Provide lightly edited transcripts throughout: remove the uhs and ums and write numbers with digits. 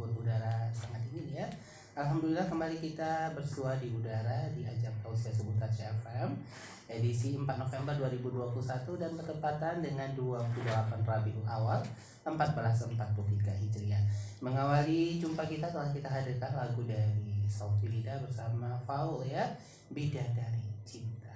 meskipun udara sangat dingin ya. Alhamdulillah kembali kita bersua di udara di ajang Tausiah Subuh Tasya FM edisi 4 November 2021 dan bertepatan dengan 28 Rabiul Awal 1443 Hijriah. Mengawali jumpa kita telah kita hadirkan lagu dari Sauti Lidah bersama Faul ya, Bidadari Cinta.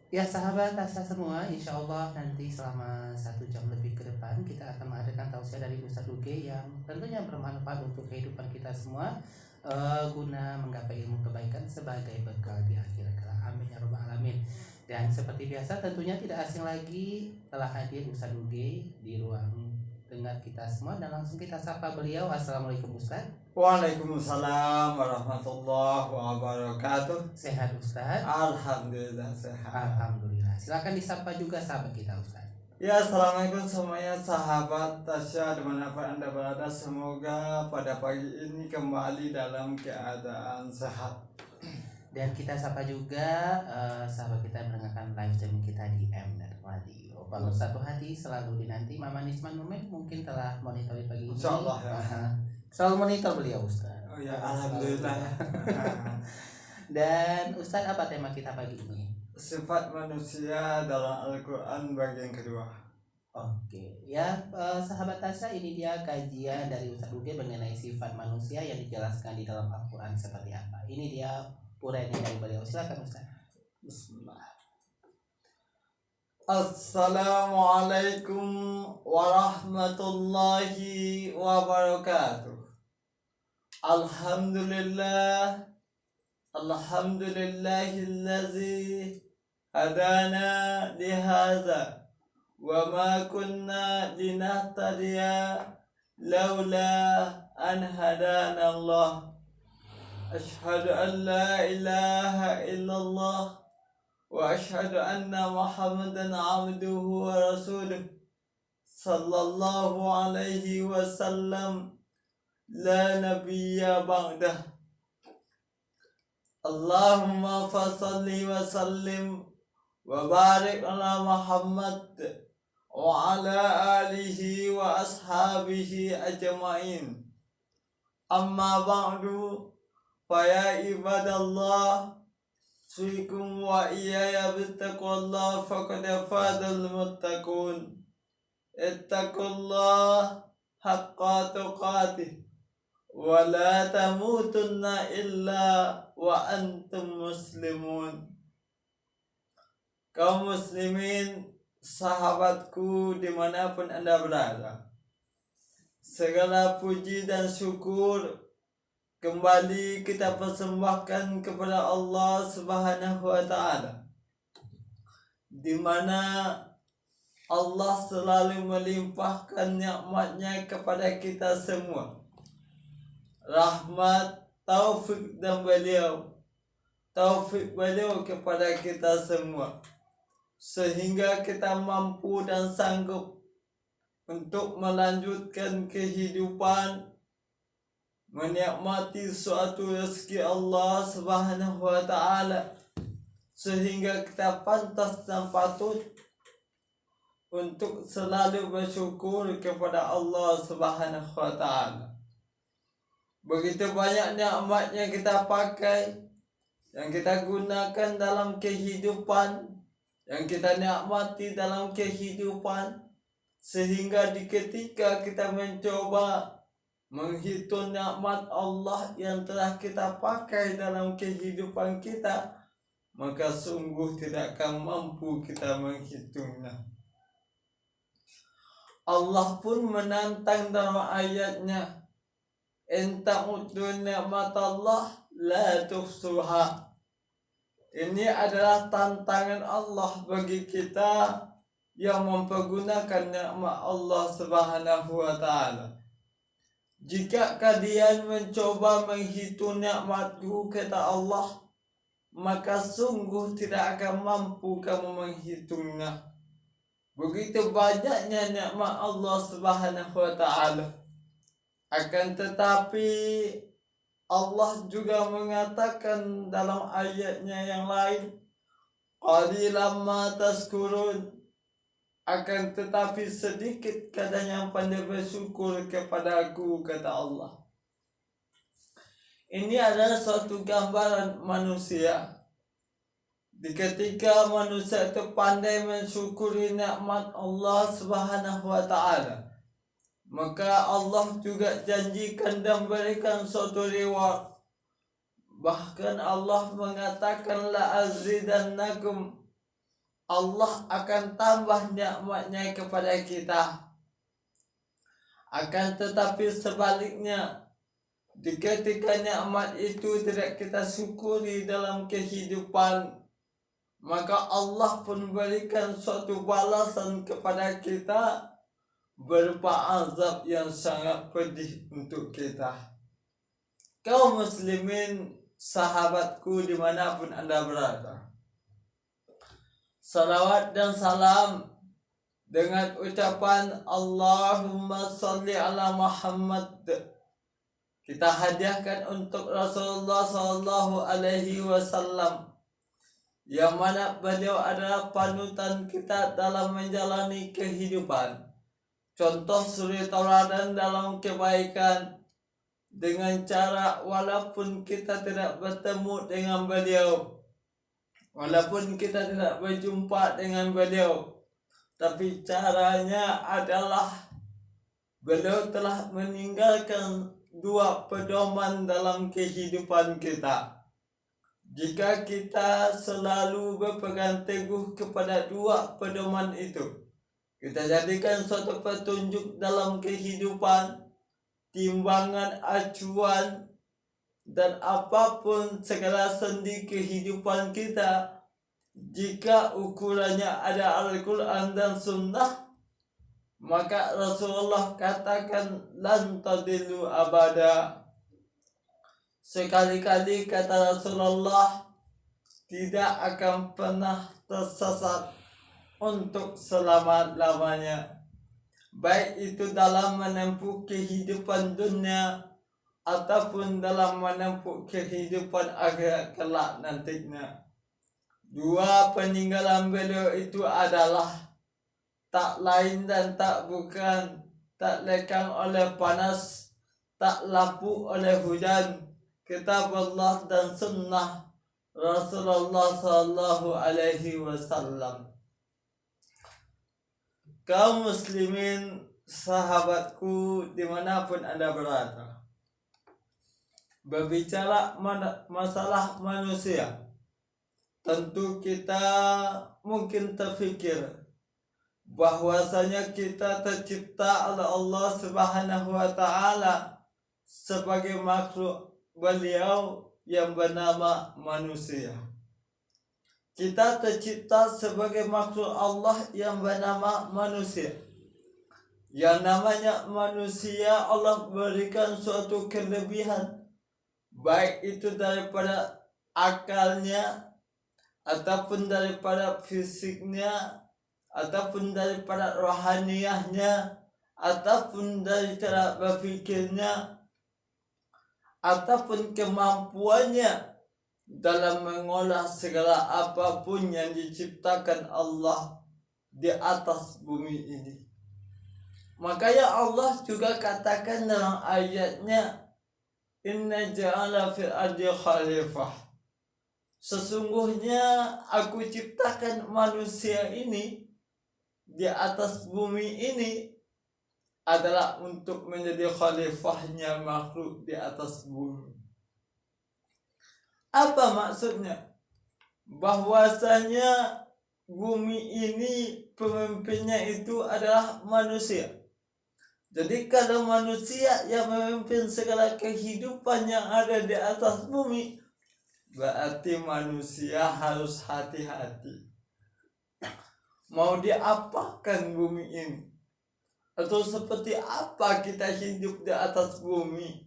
Ya sahabat Tasya semua, insya Allah nanti selama 1 jam lebih ke depan kita akan menghadirkan tausiah dari Ustadz Uge yang tentunya bermanfaat untuk kehidupan kita semua, guna menggapai ilmu kebaikan sebagai bekal di akhirat kelak. Amin ya robbal alamin. Dan seperti biasa tentunya tidak asing lagi telah hadir Ustadz Uge di ruang dengar kita semua dan langsung kita sapa beliau. Assalamualaikum Ustadz. Waalaikumsalam warahmatullahi wabarakatuh. Sehat Ustadz? Alhamdulillah sehat. Alhamdulillah. Silakan disapa juga sahabat kita Ustadz. Ya, assalamualaikum semuanya sahabat Tasya dimanapun anda berada. Semoga pada pagi ini kembali dalam keadaan sehat. Dan kita sapa juga sahabat kita yang mendengarkan live streaming kita di Mnet Radio. Kalau satu hati selalu dinanti Mama Nisman Muhammad mungkin telah monitori pagi ini. Insyaallah ya. Selalu monitor beliau Ustaz. Oh ya, alhamdulillah. Dan Ustaz, apa tema kita pagi ini? Sifat manusia dalam Al-Quran bagian kedua. Oke, ya sahabat Tasya, ini dia kajian dari Ustaz Uge mengenai sifat manusia yang dijelaskan di dalam Al-Quran seperti apa. Ini dia uraiannya dari beliau. Silakan Ustaz. Bismillah. Assalamualaikum warahmatullahi wabarakatuh. Alhamdulillahillazi hadana lihadza wa ma kunna linahtadiya laula an hadana Allah. Ashhadu an la ilaha illallah wa ashhadu anna Muhammadan abduhu wa rasuluh sallallahu alaihi wasallam la nabiyya ba'dah. Allahumma fasalli wa sallim wa barik ala Muhammad wa ala alihi wa ashabihi ajma'in. Amma ba'du, fa ya ibadallah, fikum wa iyaya bittaqwallah faqad fadal muttaqun. Ittaqullah haqqa tuqatih wa la tamutunna illa wa antum muslimun. Kaum muslimin, sahabatku dimanapun anda berada, segala puji dan syukur kembali kita persembahkan kepada Allah Subhanahu wa ta'ala, di mana Allah selalu melimpahkan nikmatnya kepada kita semua. Rahmat, taufik dan taufik beliau kepada kita semua, sehingga kita mampu dan sanggup untuk melanjutkan kehidupan, menikmati suatu rezeki Allah Subhanahu wa ta'ala, sehingga kita pantas dan patut untuk selalu bersyukur kepada Allah Subhanahu wa ta'ala. Begitu banyak nikmat yang kita pakai, yang kita gunakan dalam kehidupan, yang kita nikmati dalam kehidupan, sehingga di ketika kita mencoba menghitung nikmat Allah yang telah kita pakai dalam kehidupan kita, maka sungguh tidak akan mampu kita menghitungnya. Allah pun menantang dalam ayatnya, in ta'uddu ni'matallah la tuhsuha. Ini adalah tantangan Allah bagi kita yang mempergunakan nikmat Allah Subhanahu wa ta'ala. Jika kalian mencoba menghitung nikmatku, kata Allah, maka sungguh tidak akan mampu kamu menghitungnya. Begitu banyaknya nikmat Allah Subhanahu wa ta'ala. Akan tetapi Allah juga mengatakan dalam ayatnya yang lain, qalilan ma tazkurun, akan tetapi sedikit kadang yang pandai bersyukur kepada Aku, kata Allah. Ini adalah suatu gambaran manusia. Di ketika manusia itu pandai mensyukuri nikmat Allah Subhanahu wa Ta'ala, maka Allah juga janjikan dan berikan suatu reward. Bahkan Allah mengatakan la azidannakum, Allah akan tambah nikmatnya kepada kita. Akan tetapi sebaliknya, di ketika nikmat itu tidak kita syukuri dalam kehidupan, maka Allah pun berikan suatu balasan kepada kita berupa azab yang sangat pedih untuk kita. Kaum muslimin, sahabatku dimanapun Anda berada, salawat dan salam dengan ucapan Allahumma salli ala Muhammad kita hadiahkan untuk Rasulullah Sallallahu Alaihi Wasallam, yang mana beliau adalah panutan kita dalam menjalani kehidupan, contoh suri tauladan dalam kebaikan, dengan cara walaupun kita tidak bertemu dengan beliau, walaupun kita tidak berjumpa dengan beliau, tapi caranya adalah beliau telah meninggalkan dua pedoman dalam kehidupan kita. Jika kita selalu berpegang teguh kepada dua pedoman itu, kita jadikan suatu petunjuk dalam kehidupan, timbangan acuan, dan apapun segala sendi kehidupan kita, jika ukurannya ada Al-Quran dan Sunnah, maka Rasulullah katakan lan tadillu abada. Sekali-kali kata Rasulullah, tidak akan pernah tersesat untuk selama-lamanya, baik itu dalam menempuh kehidupan dunia ataupun dalam menempuh kehidupan akhirat kelak nantinya. Dua peninggalan beliau itu adalah tak lain dan tak bukan, tak lekang oleh panas, tak lapuk oleh hujan, kitab Allah dan sunnah Rasulullah Sallallahu Alaihi Wasallam. Kaum muslimin, sahabatku dimanapun Anda berada, berbicara masalah manusia, tentu kita mungkin terfikir bahwasanya kita tercipta oleh Allah Subhanahu wa Ta'ala sebagai makhluk beliau yang bernama manusia. Kita tercipta sebagai makhluk Allah yang bernama manusia. Yang namanya manusia, Allah berikan suatu kelebihan, baik itu daripada akalnya, ataupun daripada fisiknya, ataupun daripada rohaniyahnya, ataupun dari cara berfikirnya, ataupun kemampuannya dalam mengolah segala apapun yang diciptakan Allah di atas bumi ini. Makanya Allah juga katakan dalam ayatnya, Inna ja'ala fil ardi khalifah, sesungguhnya aku ciptakan manusia ini di atas bumi ini adalah untuk menjadi khalifahnya makhluk di atas bumi. Apa maksudnya? Bahwasanya bumi ini pemimpinnya itu adalah manusia. Jadi kalau manusia yang memimpin segala kehidupan yang ada di atas bumi, berarti manusia harus hati-hati. Mau diapakan bumi ini? Atau seperti apa kita hidup di atas bumi?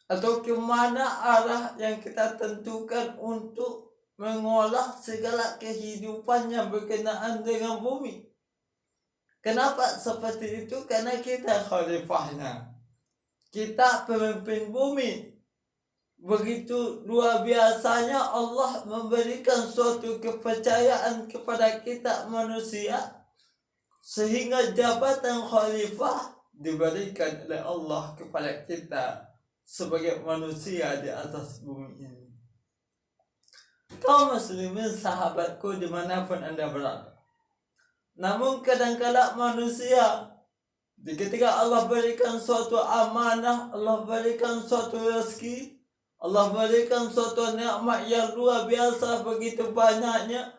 Atau kemana arah yang kita tentukan untuk mengolah segala kehidupan yang berkenaan dengan bumi? Kenapa seperti itu? Karena kita khalifahnya, kita pemimpin bumi. Begitu luar biasanya Allah memberikan suatu kepercayaan kepada kita manusia sehingga jabatan khalifah diberikan oleh Allah kepada kita sebagai manusia di atas bumi ini. Kaum muslimin sahabatku dimanapun anda berada, namun kadang-kala manusia ketika Allah berikan suatu amanah, Allah berikan suatu rezeki, Allah berikan suatu nikmat yang luar biasa begitu banyaknya,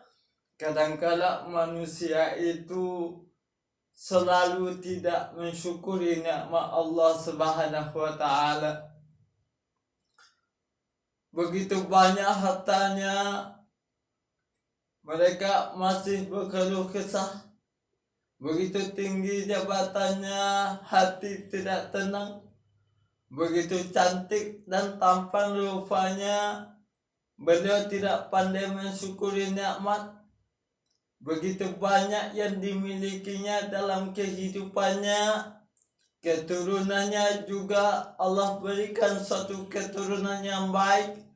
kadang-kala manusia itu selalu tidak mensyukuri nikmat Allah Subhanahu wa taala. Begitu banyak hartanya, mereka masih berkeluh kesah. Begitu tinggi jabatannya, hati tidak tenang. Begitu cantik dan tampan rupanya, beliau tidak pandai mensyukuri nikmat. Begitu banyak yang dimilikinya dalam kehidupannya, keturunannya juga Allah berikan suatu keturunan yang baik,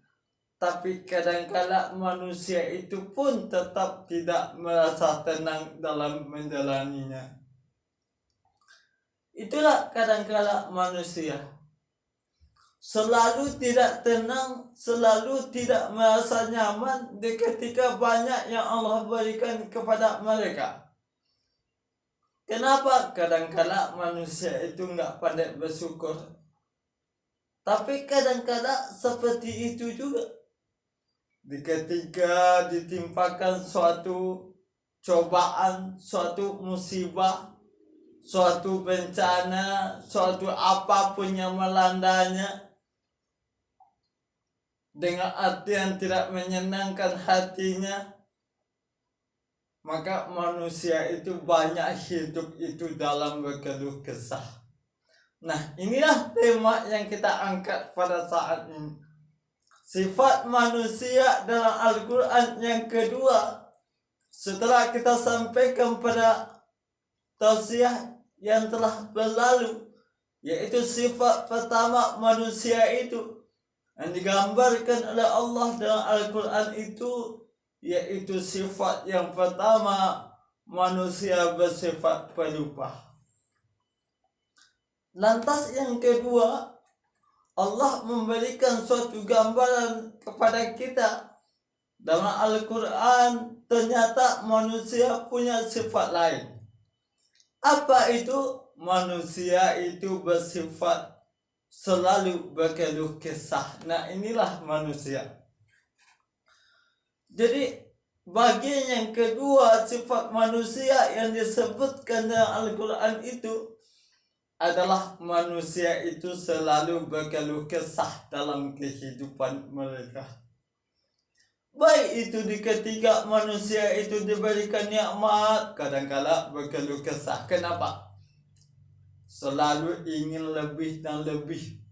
tapi kadang-kala manusia itu pun tetap tidak merasa tenang dalam menjalaninya. Itulah kadang-kala manusia selalu tidak tenang, selalu tidak merasa nyaman ketika banyak yang Allah berikan kepada mereka. Kenapa? Kadang-kala manusia itu nggak pandai bersyukur. Tapi kadang-kala seperti itu juga. Ketika ditimpakan suatu cobaan, suatu musibah, suatu bencana, suatu apapun yang melandanya, dengan arti yang tidak menyenangkan hatinya, maka manusia itu banyak hidup itu dalam berkeluh kesah. Nah, inilah tema yang kita angkat pada saat ini. Sifat manusia dalam Al-Quran yang kedua, setelah kita sampaikan pada tausiah yang telah berlalu, yaitu sifat pertama manusia itu yang digambarkan oleh Allah dalam Al-Quran itu, yaitu sifat yang pertama, manusia bersifat pelupa. Lantas yang kedua, Allah memberikan suatu gambaran kepada kita dalam Al-Quran, ternyata manusia punya sifat lain. Apa itu? Manusia itu bersifat selalu berkeluh kesah. Nah, inilah manusia. Jadi bagian yang kedua sifat manusia yang disebutkan dalam Al-Quran itu adalah manusia itu selalu berkeluh kesah dalam kehidupan mereka. Baik itu di ketika manusia itu diberikan nikmat, kadang-kala berkeluh kesah. Kenapa? Selalu ingin lebih dan lebih.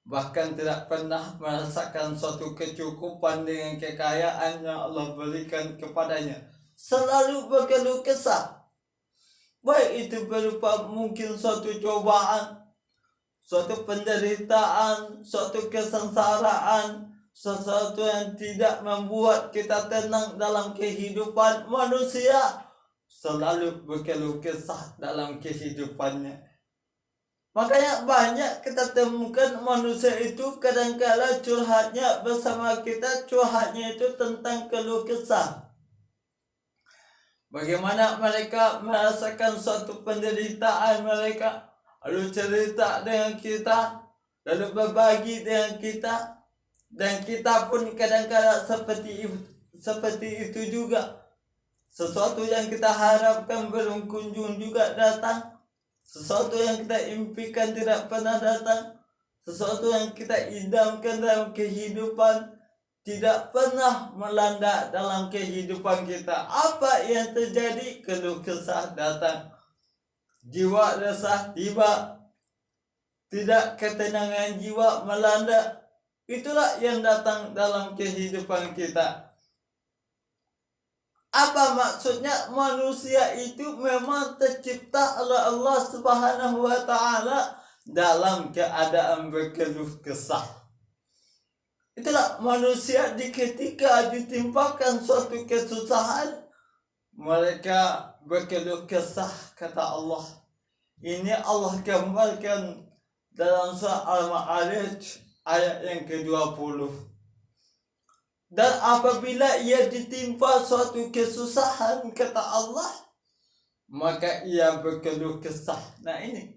Bahkan tidak pernah merasakan suatu kecukupan dengan kekayaan yang Allah berikan kepadanya. Selalu berkeluh kesah. Baik itu berupa mungkin suatu cobaan, suatu penderitaan, suatu kesengsaraan, sesuatu yang tidak membuat kita tenang dalam kehidupan. Manusia selalu berkeluh kesah dalam kehidupannya. Makanya banyak kita temukan manusia itu kadang-kala curhatnya bersama kita, curhatnya itu tentang keluh kesah. Bagaimana mereka merasakan suatu penderitaan mereka, lalu cerita dengan kita, lalu berbagi dengan kita, dan kita pun kadang-kala seperti itu juga. Sesuatu yang kita harapkan belum kunjung juga datang, sesuatu yang kita impikan tidak pernah datang, sesuatu yang kita idamkan dalam kehidupan tidak pernah melanda dalam kehidupan kita. Apa yang terjadi? Keluh kesah datang, jiwa resah tiba, tidak ketenangan jiwa melanda. Itulah yang datang dalam kehidupan kita. Apa maksudnya? Manusia itu memang tercipta oleh Allah Subhanahu wa taala dalam keadaan berkeluh kesah. Itulah manusia ketika ditimpakan suatu kesusahan, mereka berkeluh kesah, kata Allah. Ini Allah gambarkan dalam surah Al-Ma'arij ayat yang ke-20. Dan apabila ia ditimpa suatu kesusahan, kata Allah, maka ia berkeluh kesah. Nah ini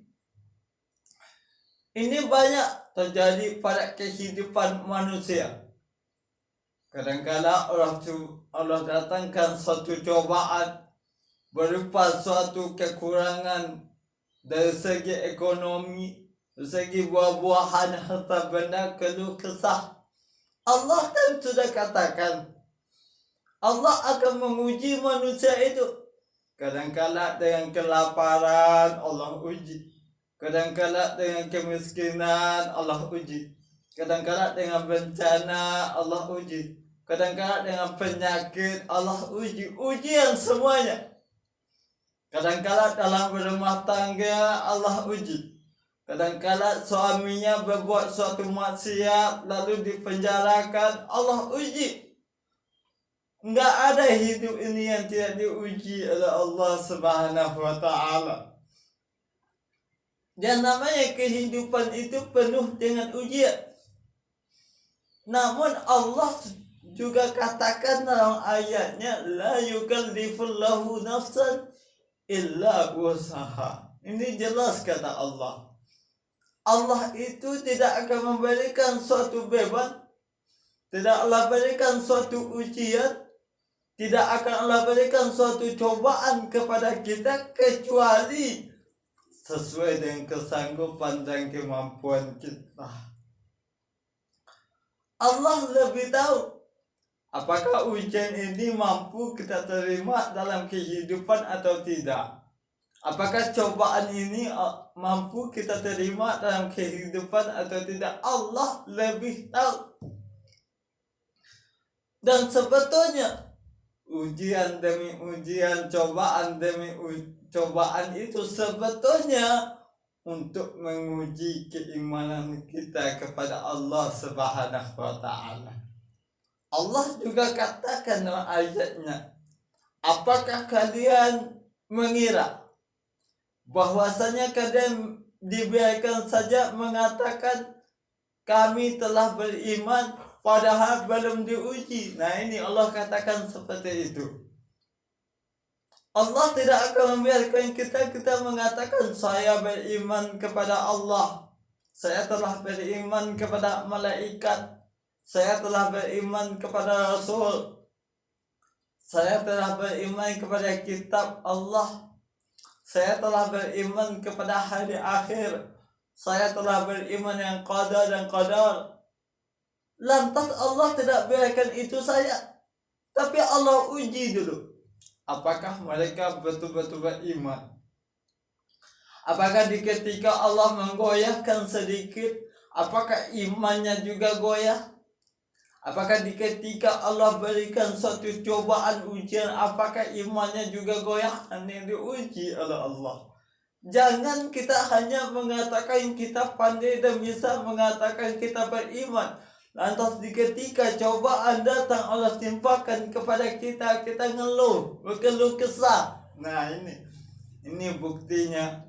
banyak terjadi pada kehidupan manusia. Kadang-kadang Allah datangkan suatu cobaan berupa suatu kekurangan dari segi ekonomi, dari segi buah-buahan, harta benda, keluh kesah. Allah kan sudah katakan, Allah akan menguji manusia itu. Kadang-kadang dengan kelaparan, Allah uji. Kadang-kadang dengan kemiskinan, Allah uji. Kadang-kadang dengan bencana, Allah uji. Kadang-kadang dengan penyakit, Allah uji. Ujian semuanya. Kadang-kadang dalam berumah tangga, Allah uji. Kadang-kadang suaminya berbuat suatu maksiat lalu dipenjarakan, Allah uji. Enggak ada hidup ini yang tidak diuji oleh Allah Subhanahu wa Ta'ala. Dan namanya kehidupan itu penuh dengan ujian. Namun Allah juga katakan dalam ayatnya, la yukallifullahu nafsan illa usaha. Ini jelas kata Allah. Allah itu tidak akan memberikan suatu beban, tidak Allah berikan suatu ujian, tidak akan Allah berikan suatu cobaan kepada kita kecuali sesuai dengan kesanggupan dan kemampuan kita. Allah lebih tahu apakah ujian ini mampu kita terima dalam kehidupan atau tidak. Apakah cobaan ini mampu kita terima dalam kehidupan atau tidak. Allah lebih tahu. Dan sebetulnya ujian demi ujian, cobaan demi cobaan itu sebetulnya untuk menguji keimanan kita kepada Allah Subhanahu wa Ta'ala. Allah juga katakan dalam ayatnya, apakah kalian mengira bahwasanya kalian dibiarkan saja mengatakan kami telah beriman padahal belum diuji? Nah ini Allah katakan seperti itu. Allah tidak akan membiarkan kita mengatakan saya beriman kepada Allah, saya telah beriman kepada malaikat, saya telah beriman kepada Rasul, saya telah beriman kepada kitab Allah, saya telah beriman kepada hari akhir, saya telah beriman yang qadar dan qadar. Lantas Allah tidak biarkan itu saja, tapi Allah uji dulu. Apakah mereka betul-betul beriman? Apakah di ketika Allah menggoyahkan sedikit, apakah imannya juga goyah? Apakah di ketika Allah berikan suatu cobaan ujian, apakah imannya juga goyah? Ini diuji oleh Allah. Jangan kita hanya mengatakan kita pandai dan bisa mengatakan kita beriman, lantas di ketika cobaan datang Allah timpakan kepada kita, kita ngeluh, berkeluh kesah. Nah ini buktinya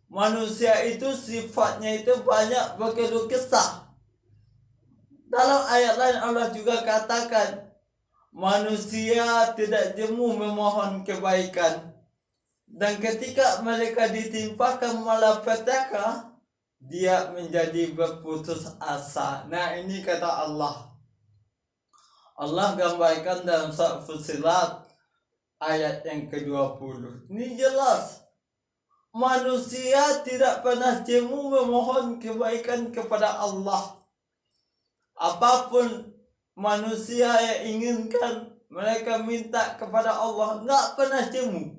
manusia itu sifatnya itu banyak berkeluh kesah. Dalam ayat lain Allah juga katakan manusia tidak jemu memohon kebaikan, dan ketika mereka ditimpakan malapetaka dia menjadi berputus asa. Nah ini kata Allah. Allah gambarkan dalam surat Fussilat ayat yang ke-20. Ini jelas. Manusia tidak pernah jemu memohon kebaikan kepada Allah. Apapun manusia yang inginkan, mereka minta kepada Allah. Nggak pernah jemu,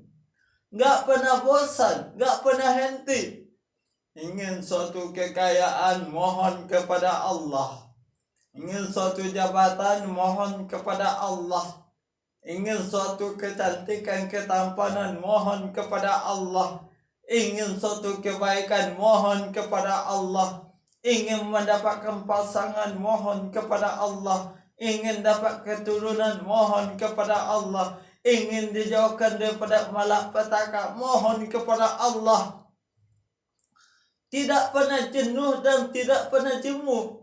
nggak pernah bosan, nggak pernah henti. Ingin suatu kekayaan, mohon kepada Allah. Ingin suatu jabatan, mohon kepada Allah. Ingin suatu kecantikan, ketampanan, mohon kepada Allah. Ingin suatu kebaikan, mohon kepada Allah. Ingin mendapatkan pasangan, mohon kepada Allah. Ingin dapat keturunan, mohon kepada Allah. ingin dijauhkan daripada malapetaka, mohon kepada Allah. Tidak pernah jenuh dan tidak pernah jemu.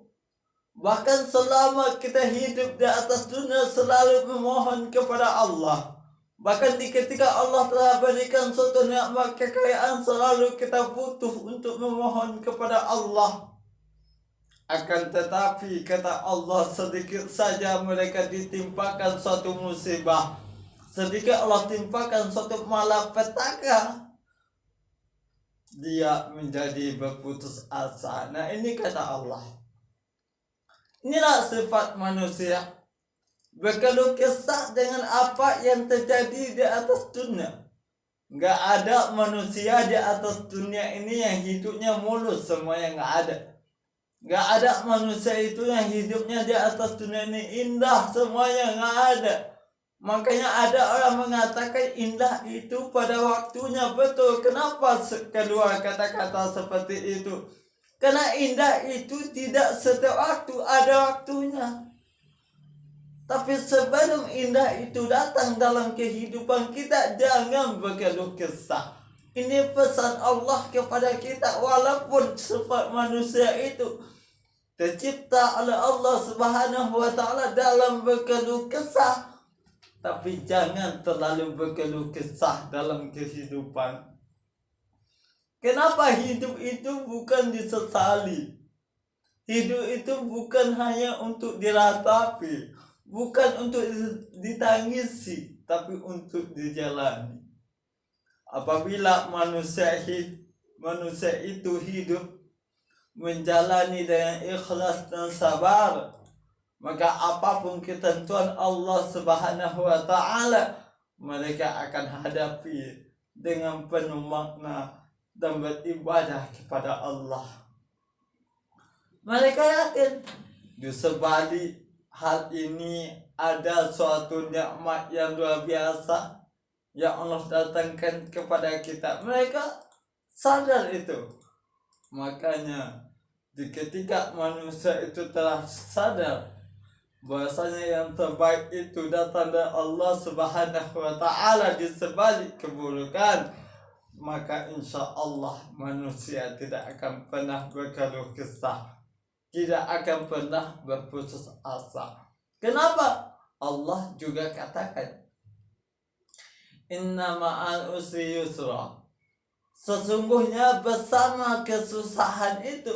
Bahkan selama kita hidup di atas dunia selalu memohon kepada Allah. Bahkan ketika Allah telah berikan suatu nikmat kekayaan, selalu kita butuh untuk memohon kepada Allah. Akan tetapi kata Allah, sedikit saja mereka ditimpakan suatu musibah, sedikit Allah timpakan suatu malapetaka, dia menjadi berputus asa. Nah, ini kata Allah. Inilah sifat manusia, berkeluh kesah dengan apa yang terjadi di atas dunia. Gak ada manusia di atas dunia ini yang hidupnya mulus, semuanya gak ada. Gak ada manusia itu yang hidupnya di atas dunia ini indah, semuanya gak ada. Makanya ada orang mengatakan indah itu pada waktunya. Betul, kenapa keluar kata-kata seperti itu? Karena indah itu tidak setiap waktu, ada waktunya. Tapi sebelum indah itu datang dalam kehidupan kita, jangan berkeluh kesah. Ini pesan Allah kepada kita, walaupun sifat manusia itu tercipta oleh Allah Subhanahu wa Ta'ala dalam berkeluh kesah, tapi jangan terlalu berkeluh kesah dalam kehidupan. Kenapa hidup itu bukan disesali? Hidup itu bukan hanya untuk diratapi, bukan untuk ditangisi, tapi untuk dijalani. Apabila manusia itu hidup menjalani dengan ikhlas dan sabar, maka apapun ketentuan Allah Subhanahu wa Ta'ala, mereka akan hadapi dengan penuh makna dan beribadah kepada Allah. Mereka yakin di sebalik hal ini ada suatu nikmat yang luar biasa yang Allah datangkan kepada kita. Mereka sadar itu. Makanya ketika manusia itu telah sadar bahwasanya yang terbaik itu datang dari Allah Subhanahu wa Ta'ala di sebalik keburukan, maka insya Allah manusia tidak akan pernah berkeluh kesah, tidak akan pernah berputus asa. Kenapa? Allah juga katakan, inna ma'al usri yusra. Sesungguhnya bersama kesusahan itu,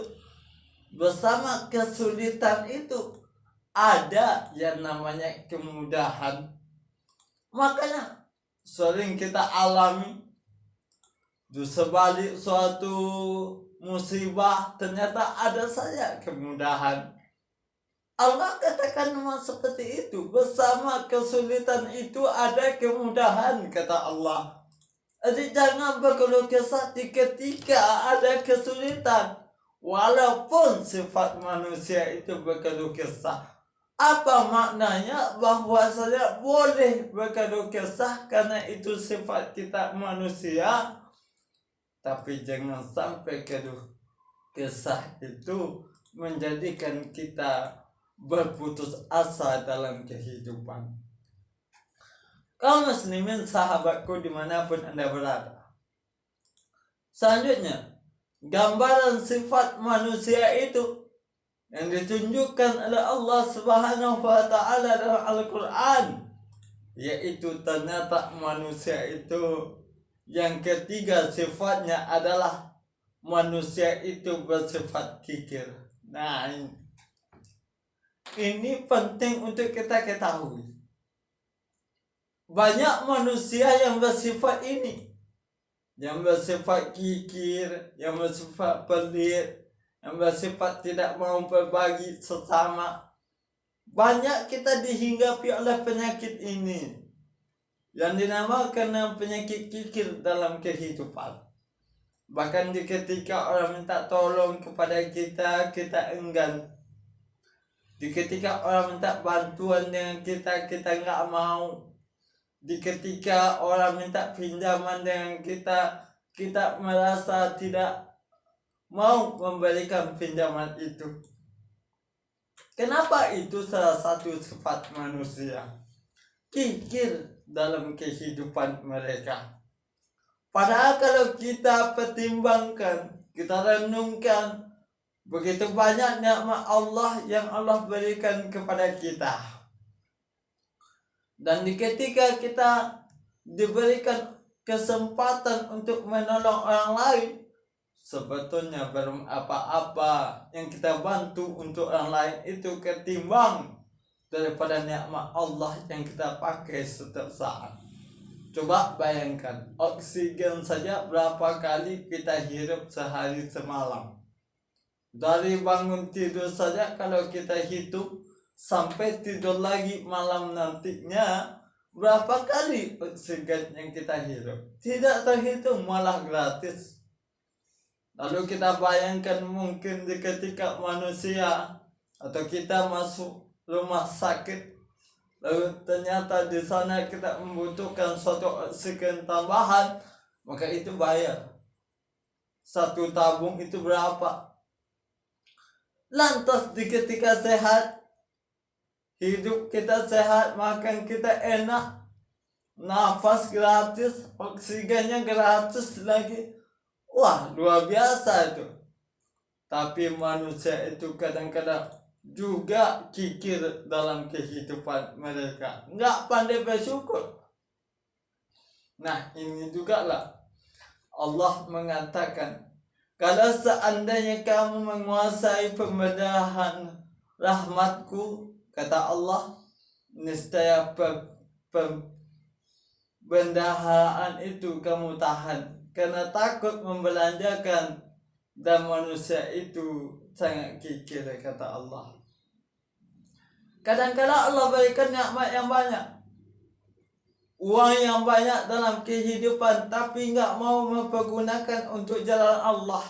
bersama kesulitan itu, ada yang namanya kemudahan. Makanya sering kita alami di sebalik suatu musibah ternyata ada saja kemudahan. Allah katakan memang seperti itu. Bersama kesulitan itu ada kemudahan, kata Allah. Jadi jangan berkeluh kesah ketika ada kesulitan. Walaupun sifat manusia itu berkeluh kesah. Apa maknanya? Bahwa saya boleh berkeluh kesah karena itu sifat kita manusia. Tapi jangan sampai keluh kesah itu menjadikan kita berputus asa dalam kehidupan. Kaum muslimin sahabatku dimanapun Anda berada. Selanjutnya, gambaran sifat manusia itu yang ditunjukkan oleh Allah Subhanahu wa Ta'ala dalam Al-Quran, yaitu ternyata manusia itu yang ketiga sifatnya adalah manusia itu bersifat kikir. Nah, ini penting untuk kita ketahui. Banyak manusia yang bersifat ini, yang bersifat kikir, yang bersifat pelit, yang bersifat tidak mau berbagi sesama. Banyak kita dihinggapi oleh penyakit ini, yang dinamakan penyakit kikir dalam kehidupan. Bahkan ketika orang minta tolong kepada kita, kita enggan. Ketika orang minta bantuan dengan kita, kita enggak mau. Ketika orang minta pinjaman dengan kita, kita merasa tidak mau memberikan pinjaman itu. Kenapa? Itu salah satu sifat manusia. Kikir. dalam kehidupan mereka. Padahal kalau kita pertimbangkan, kita renungkan, begitu banyak nikmat Allah yang Allah berikan kepada kita. Dan ketika kita diberikan kesempatan untuk menolong orang lain, sebetulnya belum apa-apa yang kita bantu untuk orang lain itu ketimbang daripada nikmat Allah yang kita pakai setiap saat. Coba bayangkan, oksigen saja berapa kali kita hirup sehari semalam. Dari bangun tidur saja kalau kita hitung sampai tidur lagi malam nantinya, berapa kali oksigen yang kita hirup? Tidak terhitung, malah gratis. Lalu kita bayangkan mungkin ketika manusia atau kita masuk rumah sakit, lalu ternyata di sana kita membutuhkan suatu oksigen tambahan, maka itu bayar. Satu tabung itu berapa? Lantas di ketika sehat, hidup kita sehat, makan kita enak, nafas gratis, oksigennya gratis lagi. Wah, luar biasa itu. Tapi manusia itu kadang-kadang juga kikir dalam kehidupan mereka, nggak pandai bersyukur. Nah, ini juga lah Allah mengatakan, kalau seandainya kamu menguasai pembenahan rahmatku, kata Allah, niscaya pembendaharaan itu kamu tahan, karena takut membelanjakan, dan manusia itu sangat kikir, kata Allah. Kadang-kadang Allah berikan nikmat yang banyak, uang yang banyak dalam kehidupan, tapi nggak mau mempergunakan untuk jalan Allah,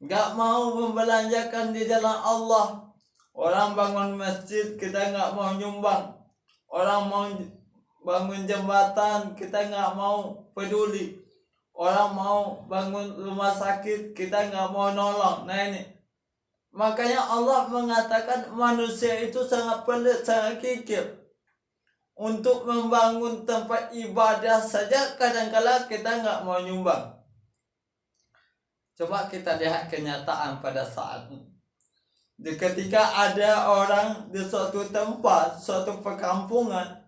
nggak mau membelanjakan di jalan Allah. Orang bangun masjid, kita nggak mau nyumbang. Orang mau bangun jembatan, kita nggak mau peduli. Orang mau bangun rumah sakit, kita nggak mau nolong. Nah ini, makanya Allah mengatakan manusia itu sangat pelit, sangat kikir. Untuk membangun tempat ibadah saja kadang-kala kita nggak mau nyumbang. Coba kita lihat kenyataan pada saat ini. Ketika ada orang di suatu tempat, suatu perkampungan,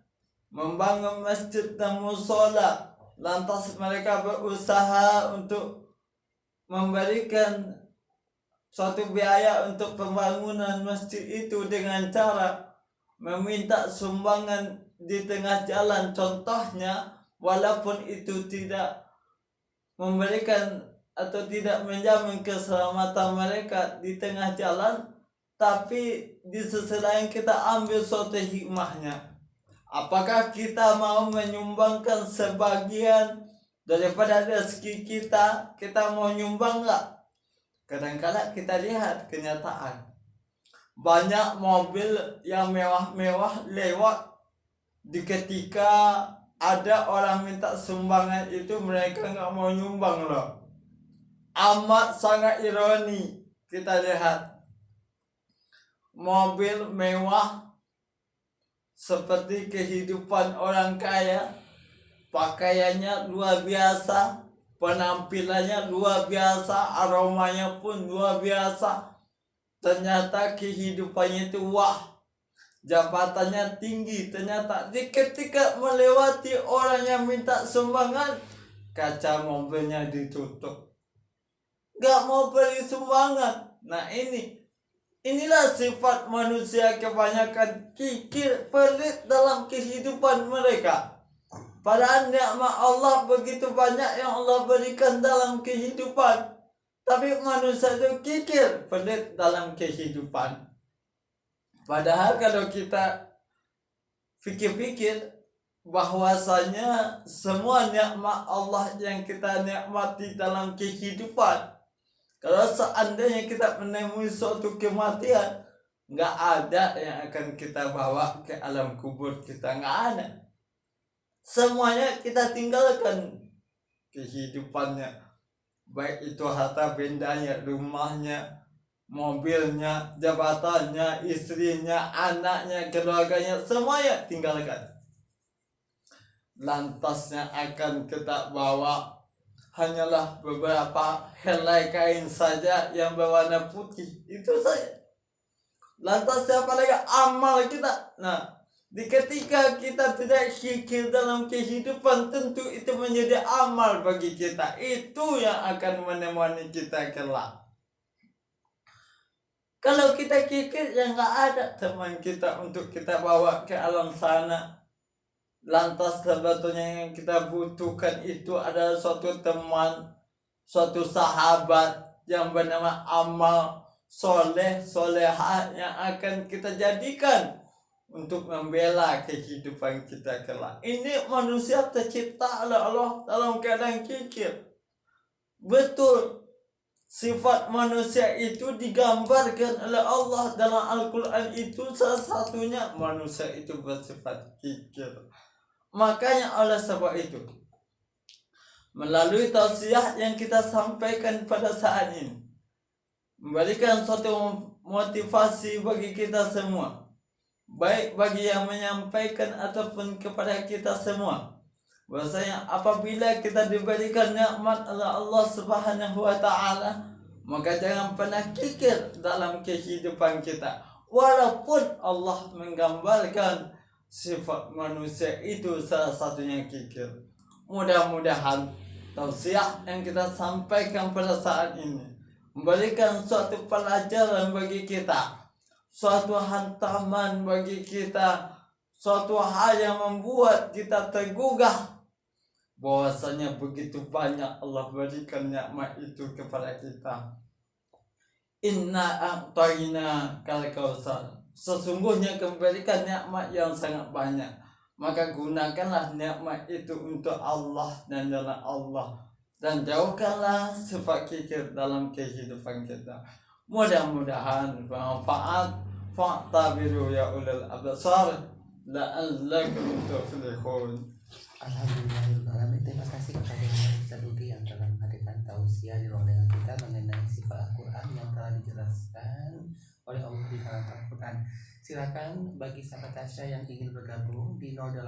membangun masjid dan musola, lantas mereka berusaha untuk memberikan suatu biaya untuk pembangunan masjid itu dengan cara meminta sumbangan di tengah jalan. Contohnya, walaupun itu tidak memberikan atau tidak menjamin keselamatan mereka di tengah jalan, tapi di sisi lain kita ambil suatu hikmahnya. Apakah kita mau menyumbangkan sebagian daripada rezeki kita? Kita mau nyumbang nggak? Kadang-kadang kita lihat kenyataan, banyak mobil yang mewah-mewah lewat. Di ketika ada orang minta sumbangan itu, mereka nggak mau nyumbang loh. Amat sangat ironi. Kita lihat mobil mewah seperti kehidupan orang kaya, pakaiannya luar biasa, penampilannya luar biasa, aromanya pun luar biasa. Ternyata kehidupannya itu wah, jabatannya tinggi. Ternyata ketika melewati orang yang minta sumbangan, kaca mobilnya ditutup, gak mau beri sumbangan. Nah inilah sifat manusia, kebanyakan kikir, pelit dalam kehidupan mereka. Padahal nikmat Allah begitu banyak yang Allah berikan dalam kehidupan, tapi manusia itu kikir, pelit dalam kehidupan. Padahal kalau kita fikir-fikir bahwasanya semua nikmat Allah yang kita nikmati dalam kehidupan, kalau seandainya kita menemui suatu kematian, nggak ada yang akan kita bawa ke alam kubur kita, nggak ada. Semuanya kita tinggalkan kehidupannya, baik itu harta bendanya, rumahnya, mobilnya, jabatannya, istrinya, anaknya, keluarganya, semuanya tinggalkan. lantasnya akan kita bawa hanyalah beberapa helai kain saja yang berwarna putih, itu saja. Lantas siapa lagi amal kita? Nah, di ketika kita tidak kikir dalam kehidupan, tentu itu menjadi amal bagi kita. Itu yang akan menemani kita kelak. Kalau kita kikir, ya nggak ada teman kita untuk kita bawa ke alam sana. Lantas sebetulnya yang kita butuhkan itu adalah suatu teman, suatu sahabat yang bernama amal soleh, solehah yang akan kita jadikan untuk membela kehidupan kita kelak. Ini manusia tercipta oleh Allah dalam keadaan kikir. Betul, sifat manusia itu digambarkan oleh Allah dalam Al-Quran itu, salah satunya manusia itu bersifat kikir. Makanya oleh sebab itu, melalui tausiah yang kita sampaikan pada saat ini, memberikan suatu motivasi bagi kita semua, baik bagi yang menyampaikan ataupun kepada kita semua, bahwasanya apabila kita diberikan nikmat oleh Allah Subhanahu wa taala, maka jangan pernah kikir dalam kehidupan kita. Walaupun Allah menggambarkan sifat manusia itu salah satunya kikir. Mudah-mudahan tausiah yang kita sampaikan pada saat ini memberikan suatu pelajaran bagi kita, suatu hantaman bagi kita, suatu hal yang membuat kita tergugah bahwasanya begitu banyak Allah berikan nikmat itu kepada kita. Inna a'tayna kal kautsar. Sesungguhnya memberikan nikmat yang sangat banyak. Maka gunakanlah nikmat itu untuk Allah dan jalan Allah. Dan jauhkanlah sifat kikir dalam kehidupan kita. Mudah-mudahan bermanfaat. Fa'tabiru ya ulul absar la'allakum tuflihun. Alhamdulillahirrahmanirrahim. Terima kasih kepada Ustaz Ugi yang telah menghadirkan tausiah di ruang dengan kita mengenai sifat Al-Quran yang telah dijelaskan oleh Allah di dalam Al-Quran. Silakan bagi sahabat Tasya yang ingin bergabung di 08